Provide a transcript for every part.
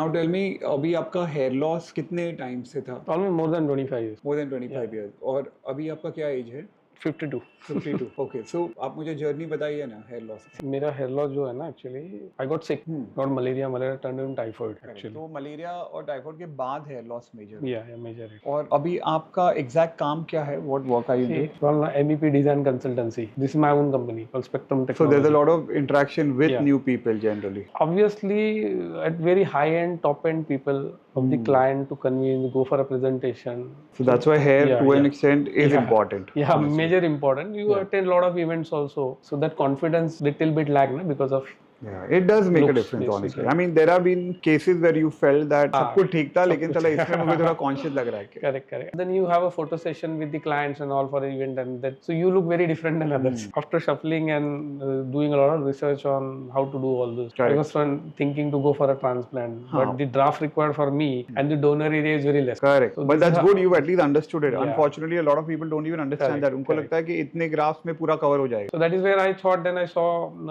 Now tell me, अभी आपका hair loss कितने टाइम से था? Almost more than 25 years. More than 25 years. और अभी आपका क्या एज है? 52. 52. Okay. So आप मुझे जर्नी बताइए ना hair loss की. मेरा हेयर लॉस जो है ना actually I got sick got malaria turn in typhoid actually. तो मलेरिया और टाइफाइड के बाद hair loss मेजर. या मेजर है. और अभी आपका एग्जैक्ट काम क्या है? What work are you doing? Well, MEP design consultancy. This is my own company called Spectrum So Technology. there's a lot of interaction with Yeah. new people generally. Obviously, at very high end, top end people of the client to convince, go for a presentation. So that's why hair Yeah, to an yeah. extent is Yeah. important. Yeah, honestly. major important. You attend a lot of events also, so that confidence little bit lag na because of. Yeah, it does make a Looks, difference basically. honestly. I mean, there have been cases where you felt that सब कुछ ठीक था, लेकिन चला इसमें मुझे थोड़ा conscious लग रहा है. Correct. Then you have a photo session with the clients and all for the event, and that so you look very different than others. After shuffling and doing a lot of research on how to do all this, Correct. I was thinking to go for a transplant, but the draft required for me and the donor area is very less. Correct. So But that's good. You've at least understood it. Yeah. Unfortunately, a lot of people don't even understand that. उनको लगता है कि इतने graphs में पूरा cover हो जाएगा. So that is where I thought. Then I saw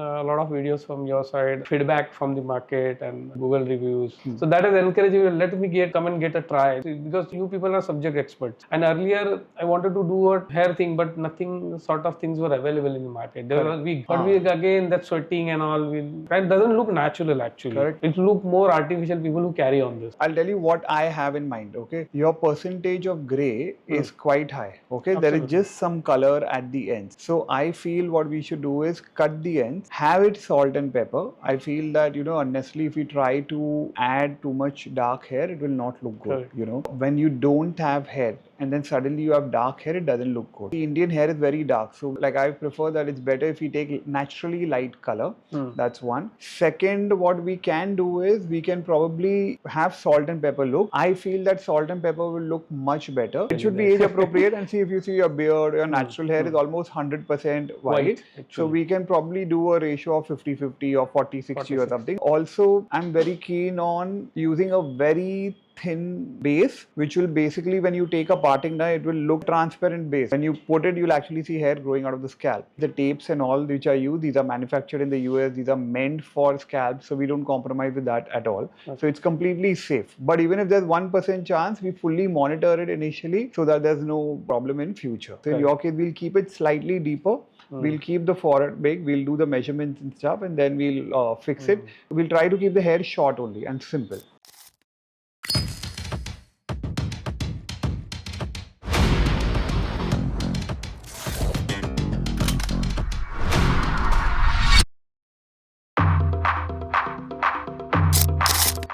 a lot of videos from your side, feedback from the market and Google reviews. So that is encouraging. Let me come and get a try because you people are subject experts. And earlier I wanted to do a hair thing, but nothing sort of things were available in the market. There was wig, but wig again that sweating and all that doesn't look natural actually. Correct. It look more artificial. People who carry on this. I'll tell you what I have in mind. Okay, your percentage of gray is quite high. Okay, there is just some color at the ends. So I feel what we should do is cut the ends, have it salt and pepper. I feel that unnecessarily if you try to add too much dark hair, it will not look good. Correct. When you don't have hair and then suddenly you have dark hair, it doesn't look good. The Indian hair is very dark, so like I prefer that it's better if we take naturally light color. That's one. Second, what we can do is we can probably have salt and pepper look. I feel that salt and pepper will look much better. It should be age appropriate, and see if you see your beard, your natural hair is almost 100% white. So we can probably do a ratio of 50-50 or 40-60 or something. Also, I'm very keen on using a very thin base, which will basically, when you take a parting knife, it will look transparent base. When you put it, you'll actually see hair growing out of the scalp. The tapes and all which I use, these are manufactured in the US. These are meant for scalp, so we don't compromise with that at all. So it's completely safe. But even if there's 1% chance, we fully monitor it initially so that there's no problem in future. So in your case, we'll keep it slightly deeper. We'll keep the forehead big, we'll do the measurements and stuff, and then we'll fix it. We'll try to keep the hair short only and simple.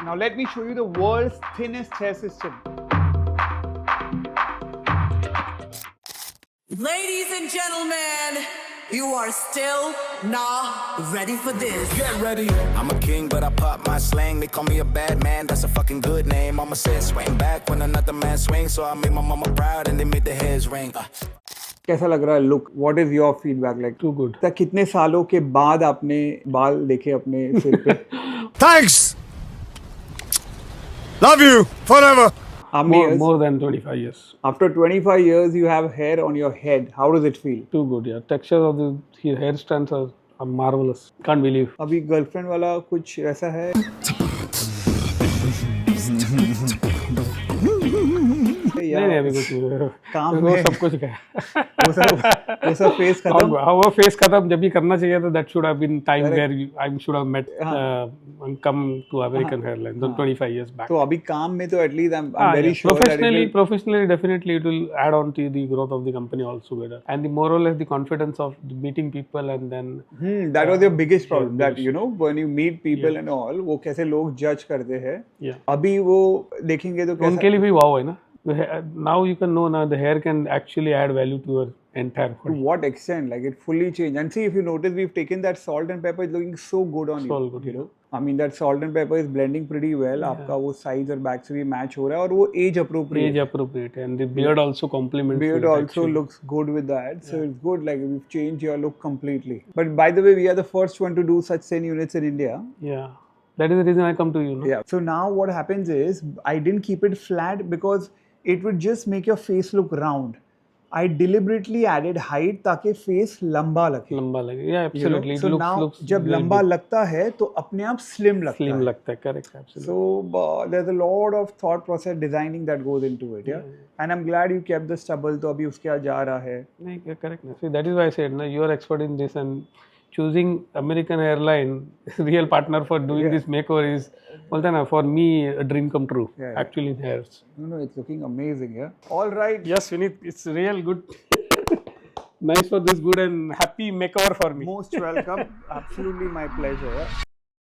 Now let me show you the world's thinnest hair system. Ladies and gentlemen, you are still not ready for this. Get ready. I'm a king, but I pop my slang. They call me a bad man, that's a fucking good name. I'ma say swing back when another man swings. So I make my mama proud and they make the heads ring. कैसा लग रहा है look? What is your feedback like? Too good. कितने सालों के बाद आपने बाल देखे अपने सिर पे? Thanks. Love you forever. More than 25 years. After 25 years, you have hair on your head. How does it feel? Too good. Yeah, texture of the hair strands are marvelous. Can't believe. अभी girlfriend वाला कुछ ऐसा है? नहीं अभी कुछ काम वो में सब कुछ गया. वो सब फेस खत्म. वो फेस खत्म जब भी करना चाहिए था. That should have been time where I should have met and come to American Hairline 25 years back. तो अभी काम में तो at least I'm very sure Professionally, definitely it will add on to the growth of the company also better. And the more or less the confidence of meeting people and then. That was your biggest problem. That when you meet people and all, वो कैसे लोग judge करते हैं. अभी वो देखेंगे तो उनके लिए भी wow है ना. Now you can know now the hair can actually add value to your entire body. To what extent? Like it fully changed. And see, if you notice, we've taken that salt and pepper. It's looking so good on you. Good, you know. I mean that salt and pepper is blending pretty well. आपका वो size और back से भी match हो रहा है और वो age appropriate. Age appropriate and the beard also complements. Beard also looks good with that. So it's good. Like we've changed your look completely. But by the way, we are the first one to do such thin units in India. Yeah. That is the reason I come to you. No? Yeah. So now what happens is I didn't keep it flat because it would just make your face look round. I deliberately added height ताकि face लंबा लगे. लंबा लगे. Yeah, You know? absolutely. So it now looks जब very लंबा big. लगता है तो अपने आप slim लगता Slim है. लगता है. Correct. Absolutely. So there's a lot of thought process designing that goes into it. Yeah. And I'm glad you kept the stubble. तो अभी उसके आज जा रहा है. नहीं, correct. See, that is why I said, you are expert in this, and choosing American Hairline, real partner for doing this makeover is, for me, a dream come true. Actually, in hairs. No, it's looking amazing. Yeah. All right. Yes, Vineet, it's real good. Nice for this good and happy makeover for me. Most welcome. Absolutely my pleasure. Yeah.